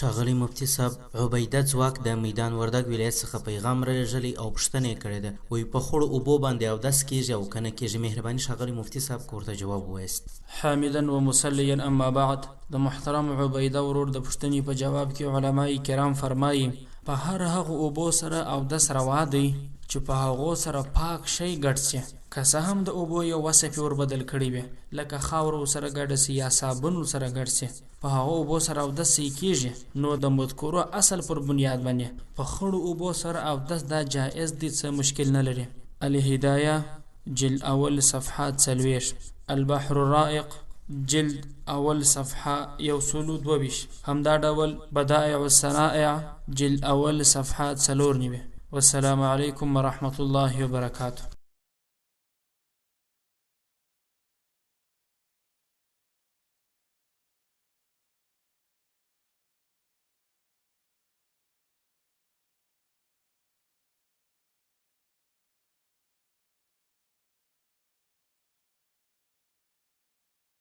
ښاغلي مفتي صاحب، عبیده ځواک د میدان وردګ ولایت څخه پیغام رالیږلی او پوښتنه یې کړې ده، وایي په خړو اوبو باندې اودس کیږي او که نه کیږي؟ مهرباني ښاغلي مفتي صاحب که ورته جواب ووایاست. حامدا و مسلیا اما بعد. د محترم عبیده ورور د پوښتنې په جواب کې علماء کرام فرمایي په هر هغه اوبو سره اودس روا دی چې په هغو سره پاک شی ګډ سي، که څه هم د اوبو یو وصف ور بدل کړی وي لکه خاور سره ګډ سي یا صابون سره ګډ سي، په هغو اوبو سره اودس کیږي. نو د مذکورو اصل پر بنیاد باندې په خړو اوبو سره اودس دا جائز دي، څه مشکل نه لري. الهدایه جلد اول صفحات 40، البحر الرائق جلد اول صفحه 122، همدا ډول بدائع الصنائع جلد اول صفحات 94. والسلام علیکم ورحمة الله وبرکاته.